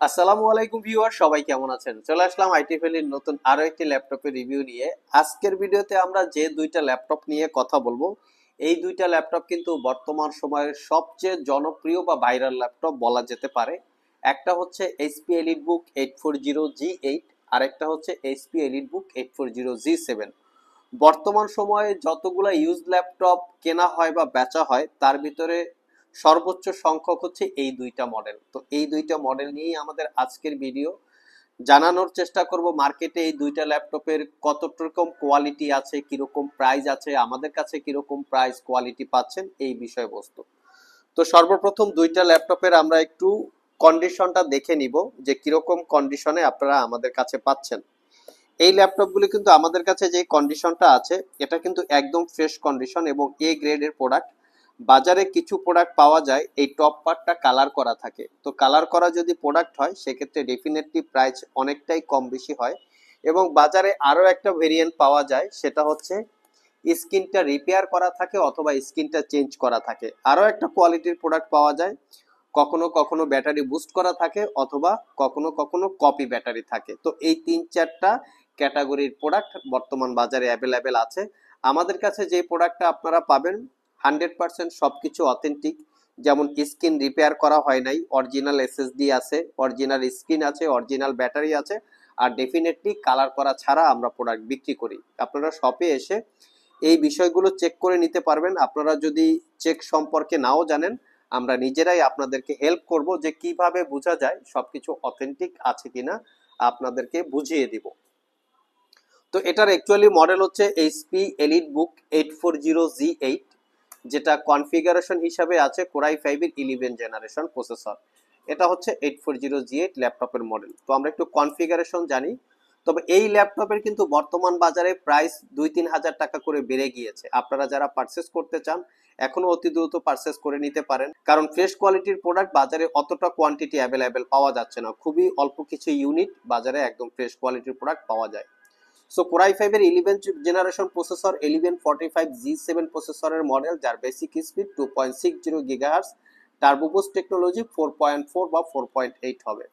আসসালামু আলাইকুম ভিউয়ার, সবাই কেমন আছেন? চলে আসলাম আইটি ভ্যালির নতুন আরো একটি ল্যাপটপের রিভিউ নিয়ে। আজকের ভিডিওতে আমরা যে দুইটা ল্যাপটপ নিয়ে কথা বলবো, এই দুইটা ল্যাপটপ কিন্তু বর্তমান সময়ের সবচেয়ে জনপ্রিয় বা ভাইরাল ল্যাপটপ বলা যেতে পারে। একটা হচ্ছে এইচপি এলিটবুক 840G8, আর একটা হচ্ছে এইচপি এলিটবুক 840G7। বর্তমান সময়ে যতগুলা ইউজ ল্যাপটপ কেনা হয় বা বেচা হয় তার ভিতরে সর্বোচ্চ সংখ্যক হচ্ছে এই দুইটা মডেল। তো এই দুইটা মডেল নিয়েই আমাদের আজকের ভিডিও। জানানোর চেষ্টা করব মার্কেটে এই দুইটা ল্যাপটপের কত রকম কোয়ালিটি আছে, কিরকম প্রাইস আছে, আমাদের কাছে কিরকম প্রাইস কোয়ালিটি পাচ্ছেন, এই বিষয়বস্তু। তো সর্বপ্রথম দুইটা ল্যাপটপের আমরা একটু কন্ডিশনটা দেখে নিব যে কিরকম কন্ডিশনে আপনারা আমাদের কাছে পাচ্ছেন। এই ল্যাপটপগুলো কিন্তু আমাদের কাছে যে কন্ডিশনটা আছে এটা কিন্তু একদম ফ্রেশ কন্ডিশন এবং এ গ্রেডের প্রোডাক্ট। বাজারে কিছু প্রোডাক্ট পাওয়া যায় এই টপ পার্টটা কালার করা থাকে, তো কালার করা যদি প্রোডাক্ট হয় সেক্ষেত্রে ডেফিনেটলি প্রাইস অনেকটাই কম বেশি হয়। এবং বাজারে আরো একটা ভেরিয়েন্ট পাওয়া যায়, সেটা হচ্ছে স্ক্রিনটা রিপেয়ার করা থাকে অথবা স্ক্রিনটা চেঞ্জ করা থাকে। আরো একটা কোয়ালিটির প্রোডাক্ট পাওয়া যায়, কখনো কখনো ব্যাটারি বুস্ট করা থাকে অথবা কখনো কখনো কপি ব্যাটারি থাকে। তো এই তিন চারটা ক্যাটাগরির প্রোডাক্ট বর্তমান বাজারে অ্যাভেলেবেল আছে। আমাদের কাছে যে প্রোডাক্টটা আপনারা পাবেন 100% সবকিছু অথেন্টিক। যেমন স্ক্রিন রিপেয়ার করা হয় নাই, অরিজিনাল এসএসডি আছে, অরিজিনাল স্ক্রিন আছে, অরিজিনাল ব্যাটারি আছে, আর ডেফিনেটলি কালার করা ছাড়া আমরা প্রোডাক্ট বিক্রি করি। আপনারা শপে এসে এই বিষয়গুলো চেক করে নিতে পারবেন। আপনারা যদি চেক সম্পর্কে নাও জানেন, আমরা নিজেরাই আপনাদেরকে হেল্প করব যে কিভাবে বোঝা যায় সবকিছু অথেন্টিক আছে কিনা, আপনাদেরকে বুঝিয়ে দিব। তো এটার অ্যাকচুয়ালি মডেল হচ্ছে এইচপি এলিটবুক 840G8, যেটা কনফিগারেশন হিসাবে আছে কোরাই 5 এর 11 জেনারেশন প্রসেসর। এটা হচ্ছে 840G8 ল্যাপটপের মডেল। তো আমরা একটু কনফিগারেশন জানি। তবে এই ল্যাপটপের কিন্তু বর্তমান বাজারে প্রাইস 2-3 হাজার টাকা করে বেড়ে গিয়েছে। আপনারা যারা পারচেস করতে চান এখনো অতি দ্রুত পারচেস করে নিতে পারেন, কারণ ফ্রেশ কোয়ালিটির প্রোডাক্ট বাজারে অতটা কোয়ান্টিটি অ্যাভেলেবেল পাওয়া যাচ্ছে না। খুবই অল্প কিছু ইউনিট বাজারে একদম ফ্রেশ কোয়ালিটির প্রোডাক্ট পাওয়া যায়। সো কোরাই 5 এর 11 জেনারেশন প্রসেসর 1145G7 প্রসেসরের মডেল, যার basic speed 2.60 gigahertz, turbo boost technology 4.4 বা 4.8 হবে।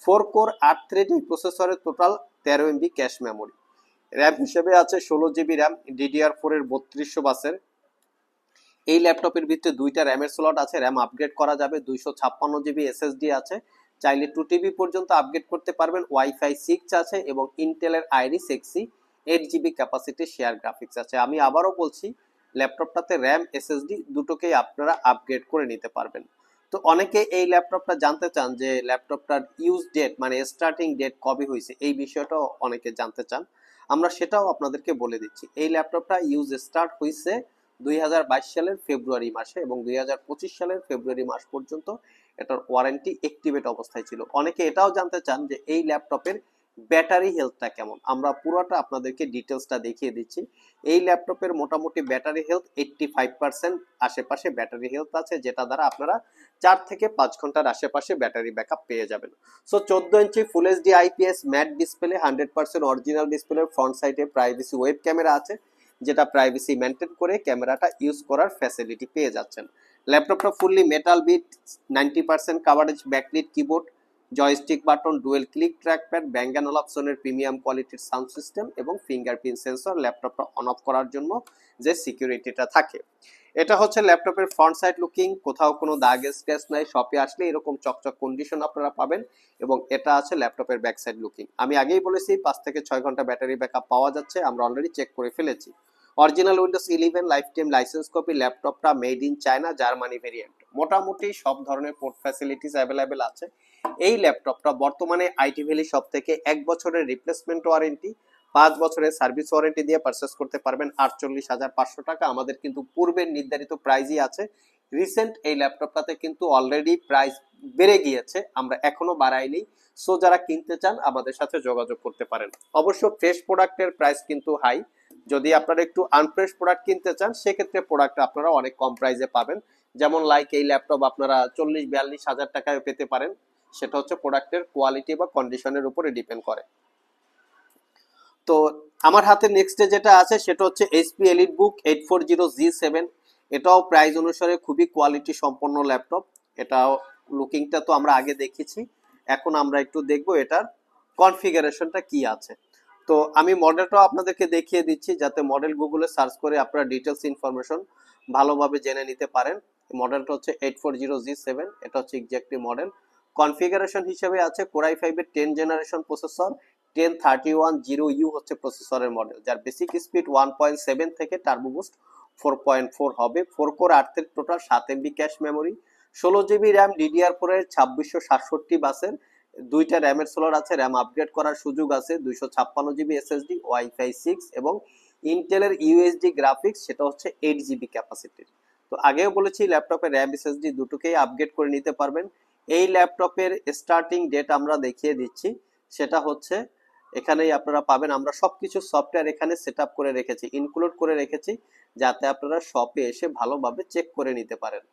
4 কোর 8 থ্রেড এই প্রসেসরের total 13 MB cache memory. RAM হিসেবে আছে 16 জিবি র্যাম DDR4 এর 3200 বাসের। এই ল্যাপটপের ভিতরে দুইটা র্যামের স্লট আছে, র্যাম আপগ্রেড করা যাবে। 256 জিবি এসএসডি আছে, চাইলে 2 টিবি পর্যন্ত আপগ্রেড করতে পারবেন। ওয়াইফাই 6 আছে এবং ইন্টেলের Iris Xe 8 GB capacity share graphics আছে। আমি আবারও বলছি, ল্যাপটপটাতে র্যাম এসএসডি দুটোকেই আপনারা আপগ্রেড করে নিতে পারবেন। তো অনেকে এই ল্যাপটপটা জানতে চান যে ল্যাপটপটার ইউজ ডেট মানে স্টার্টিং ডেট কবে হয়েছে, এই বিষয়টাও অনেকে জানতে চান। আমরা সেটাও আপনাদেরকে বলে দিচ্ছি। এই ল্যাপটপটা ইউজ স্টার্ট হয়েছে 2022 সালের ফেব্রুয়ারি মাসে এবং 2025 সালের ফেব্রুয়ারি মাস পর্যন্ত এটার ওয়ারেন্টি অ্যাক্টিভেট অবস্থায় ছিল। অনেকে এটাও জানতে চান যে এই ল্যাপটপের ব্যাটারি হেলথটা কেমন, আমরা পুরোটা আপনাদেরকে ডিটেলসটা দেখিয়ে দিচ্ছি। এই ল্যাপটপের মোটামুটি ব্যাটারি হেলথ 85% আশেপাশে ব্যাটারি হেলথ আছে, যেটা দ্বারা আপনারা 4 থেকে 5 ঘন্টার আশেপাশে ব্যাটারি ব্যাকআপ পেয়ে যাবেন। So 14 inch full HD IPS matte display, 100% original display, front সাইডে প্রাইভেসি ওয়েব ক্যামেরা আছে, যেটা প্রাইভেসি মেনটেন করে ক্যামেরাটা ইউজ করার ফ্যাসিলিটি পেয়ে যাচ্ছেন। ল্যাপটপটা ফুললি মেটাল বিট, 90% coverage, backlit keyboard, joystick button, dual click trackpad, Bang and অলাপসনের প্রিমিয়াম কোয়ালিটির সাউন্ড সিস্টেম এবং ফিঙ্গারপ্রিন্ট সেন্সর ল্যাপটপটা অন অফ করার জন্য যে সিকিউরিটিটা থাকে। এটা হচ্ছে ল্যাপটপের ফ্রন্ট সাইড লুকিং, কোথাও কোনো দাগ স্ক্র্যাচ নাই, শপে আসলে এরকম চকচক কন্ডিশন আপনারা পাবেন। এবং এটা আছে ল্যাপটপের ব্যাক সাইড লুকিং। আমি আগেই বলেছি 5 থেকে 6 ঘন্টা ব্যাটারি ব্যাকআপ পাওয়া যাচ্ছে, আমরা অলরেডি চেক করে ফেলেছি। Original Windows 11 lifetime license copy, ল্যাপটপটা made in China Germany variant. মোটামুটি সব ধরনের পোর্ট ফ্যাসিলিটিস অ্যাভেলেবেল আছে। এই ল্যাপটপটা বর্তমানে আইটি ভ্যালি সব থেকে 1 বছরের রিপ্লেসমেন্ট ওয়ারেন্টি, 5 বছরের সার্ভিস ওয়ারেন্টি দিয়ে পারচেস করতে পারবেন 48,500 টাকা। আমাদের কিন্তু পূর্বের নির্ধারিত প্রাইসই আছে। রিসেন্ট এই ল্যাপটপটাতে কিন্তু অলরেডি প্রাইস বেড়ে গিয়েছে, আমরা এখনো বাড়াইনি। সো যারা কিনতে চান আমাদের সাথে যোগাযোগ করতে পারেন। অবশ্য ফ্রেশ প্রোডাক্টের প্রাইস কিন্তু হাই। যদি আপনারা একটু আনফ্রেশ প্রোডাক্ট কিনতে চান সেক্ষেত্রে প্রোডাক্ট আপনারা অনেক কম প্রাইসে পাবেন। যেমন লাইক এই ল্যাপটপ আপনারা 40-42 হাজার টাকায় পেতে পারেন। সেটা হচ্ছে প্রোডাক্টের কোয়ালিটি বা কন্ডিশনের উপরে ডিপেন্ড করে। তো আমার হাতে নেক্সটে যেটা আছে সেটা হচ্ছে এইচপি এলিটবুক 840G7। এটাও প্রাইস অনুসারে খুবই কোয়ালিটি সম্পন্ন ল্যাপটপ। এটাও লুকিংটা তো আমরা আগে দেখেছি। এখন আমরা একটু দেখবো এটার কনফিগারেশনটা কি আছে। তো আমি মডেলটাও আপনাদেরকে দেখিয়ে দিচ্ছি, যাতে মডেল গুগলে সার্চ করে আপনারা ডিটেলস ইনফরমেশন ভালোভাবে জেনে নিতে পারেন। মডেলটা হচ্ছে 840G7, এটা হচ্ছে এক্স্যাক্টলি মডেল। কনফিগারেশন হিসেবে আছে Core i5 এর 10 জেনারেশন প্রসেসর, 10310U হচ্ছে প্রসেসরের মডেল, যার বেসিক স্পিড 1.7 থেকে টার্বো বুস্ট 4.4 হবে। 4 কোর 8 এর total 7 MB cache memory, 16 GB RAM, DDR4 এর 2667 বাসের, দুইটা র্যামের স্লট আছে, র্যাম আপগ্রেড করার সুযোগ আছে, 256 GB SSD, ওয়াইফাই 6 এবং ইন্টেলের ইউএসডি গ্রাফিক্স, সেটা হচ্ছে 8 GB ক্যাপাসিটির। তো আগেও বলেছি ল্যাপটপের র্যাম এসএসডি দুটোকেই আপগ্রেড করে নিতে পারবেন। এই ল্যাপটপের স্টার্টিং ডেট আমরা দেখিয়ে দিচ্ছি, সেটা হচ্ছে এখানেই আপনারা পাবেন। আমরা সবকিছু সফটওয়্যার এখানে সেট আপ করে রেখেছি, ইনক্লুড করে রেখেছি, যাতে আপনারা শপে এসে ভালোভাবে চেক করে নিতে পারেন।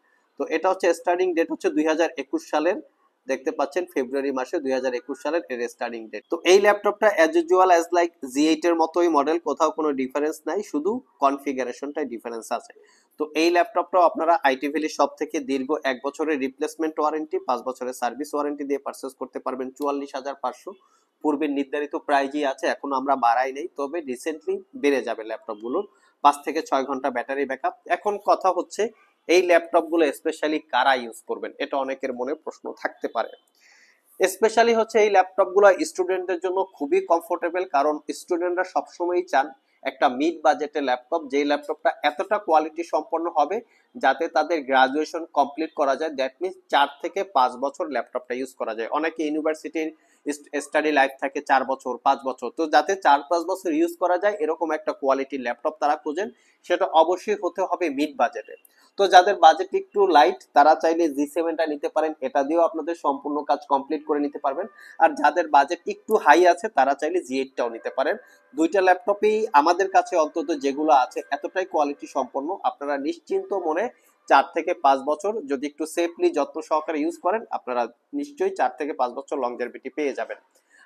তো এটা হচ্ছে স্টার্টিং ডেট হচ্ছে 2021 সালের, দেখতে পাচ্ছেন ফেব্রুয়ারি মাসে 2021 সালের এর স্টার্টিং ডেট। তো এই ল্যাপটপটা অ্যাজ ইউজুয়াল অ্যাজ লাইক জি8 এর মতোই মডেল, কোথাও কোনো ডিফারেন্স নাই, শুধু কনফিগারেশনটাই ডিফারেন্স আছে। তো এই ল্যাপটপটাও আপনারা আইটি ভ্যালি শপ থেকে দীর্ঘ 1 বছরের রিপ্লেসমেন্ট ওয়ারেন্টি, 5 বছরের সার্ভিস ওয়ারেন্টি দিয়ে পারচেজ করতে পারবেন 44,500। পূর্বের নির্ধারিত প্রাইজই আছে, এখন আমরা বাড়াই নেই, তবে রিসেন্টলি বেড়ে যাবে ল্যাপটপগুলোর 5 থেকে 6 ঘন্টা ব্যাটারি ব্যাকআপ। এখন কথা হচ্ছে এই ল্যাপটপগুলো স্পেশালি কারা ইউজ করবেন, এটা অনেকের মনে প্রশ্ন থাকতে পারে। স্পেশালি হচ্ছে এই ল্যাপটপগুলো স্টুডেন্টদের জন্য খুবই কমফোর্টেবল, কারণ স্টুডেন্টরা সবসময়ই চান একটা মিড বাজেটের ল্যাপটপ, যেই ল্যাপটপটা এতটা কোয়ালিটি সম্পন্ন হবে যাতে তাদের গ্রাজুয়েশন কমপ্লিট করা যায়, দ্যাট মিনস 4 থেকে 5 বছর ল্যাপটপটা ইউজ করা যায়। অনেকে ইউনিভার্সিটির স্টাডি লাইফ থাকে 4 বছর 5 বছর, তো যাতে 4-5 বছর ইউজ করা যায় এরকম একটা কোয়ালিটির ল্যাপটপ তারা খোঁজেন, সেটা অবশ্যই হতে হবে মিড বাজেটে। তো যাদের বাজেট একটু লাইট তারা চাইলে জি7টা নিতে পারেন, এটা দিয়েও আপনাদের সম্পূর্ণ কাজ কমপ্লিট করে নিতে পারবেন। আর যাদের বাজেট একটু হাই আছে তারা চাইলে জি8টাও নিতে পারেন। দুইটা ল্যাপটপেই আমাদের কাছে অন্তত যেগুলো আছে এতটাই কোয়ালিটি সম্পন্ন, আপনারা নিশ্চিন্ত মনে 4 থেকে 5 বছর যদি একটু সেফলি যত্ন সহকারে ইউজ করেন, আপনারা নিশ্চয়ই 4 থেকে 5 বছর লংজারভিটি পেয়ে যাবেন।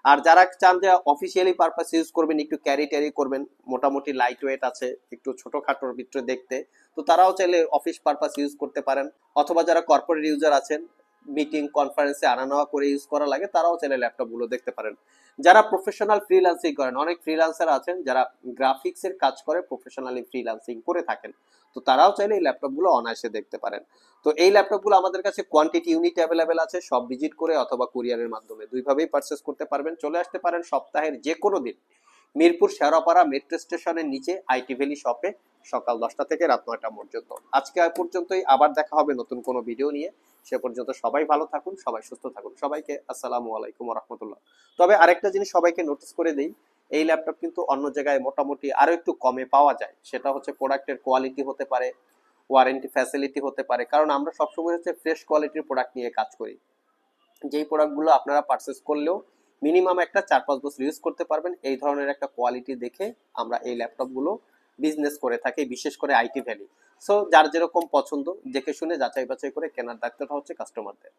আর যারা চান যে অফিসিয়ালি পারপাস ইউজ করবেন, একটু ক্যারি ট্যারি করবেন, মোটামুটি লাইট ওয়েট আছে, একটু ছোটখাটোর ভিতরে দেখতে, তো তারাও চাইলে অফিস পারপাস ইউজ করতে পারেন। অথবা যারা কর্পোরেট ইউজার আছেন, মিটিং কনফারেন্সে আনা নেওয়া করে ইউজ করা লাগে, তারাও চাইলে ল্যাপটপ গুলো দেখতে পারেন। যারা প্রফেশনাল ফ্রিল্যান্সিং করেন, অনেক ফ্রিল্যান্সার আছেন যারা গ্রাফিক্স এর কাজ করে প্রফেশনালি ফ্রিল্যান্সিং করে থাকেন, তো তারাও চাইলে এই ল্যাপটপ গুলো অনায়াসে দেখতে পারেন। তো এই ল্যাপটপ গুলো আমাদের কাছে কোয়ান্টিটি ইউনিট অ্যাভেলেবেল আছে, সব ভিজিট করে অথবা কুরিয়ারের মাধ্যমে দুইভাবেই পারচেস করতে পারবেন। চলে আসতে পারেন সপ্তাহের যে কোনো দিন মিরপুর শেওড়াপাড়া মেট্রো স্টেশনের নিচে আইটি ভ্যালি শপে, সকাল 10টা থেকে রাত 9টা পর্যন্ত। আজকে আর পর্যন্তই, আবার দেখা হবে নতুন কোনো ভিডিও নিয়ে। সে পর্যন্ত সবাই ভালো থাকুন, সবাই সুস্থ থাকুন, সবাইকে আসসালামু আলাইকুম ওয়া রাহমাতুল্লাহ। তবে আরেকটা জিনিস সবাইকে নোটিস করে দেই, এই ল্যাপটপ কিন্তু অন্য জায়গায় মোটামুটি আরো একটু কমে পাওয়া যায়, সেটা হচ্ছে প্রোডাক্টের কোয়ালিটি হতে পারে, ওয়ারেন্টি ফ্যাসিলিটি হতে পারে, কারণ আমরা সবসময় হচ্ছে ফ্রেশ কোয়ালিটির প্রোডাক্ট নিয়ে কাজ করি, যেই প্রোডাক্টগুলো আপনারা পারচেস করলেও মিনিমাম একটা 4-5 বছর ইউজ করতে পারবেন, এই ধরনের একটা কোয়ালিটি দেখে আমরা এই ল্যাপটপগুলো বিজনেস করে থাকি, বিশেষ করে আইটি ভ্যালি। সো যার যেরকম পছন্দ দেখে শুনে যাচাই বাছাই করে কেনার দায়িত্বটা হচ্ছে কাস্টমারদের।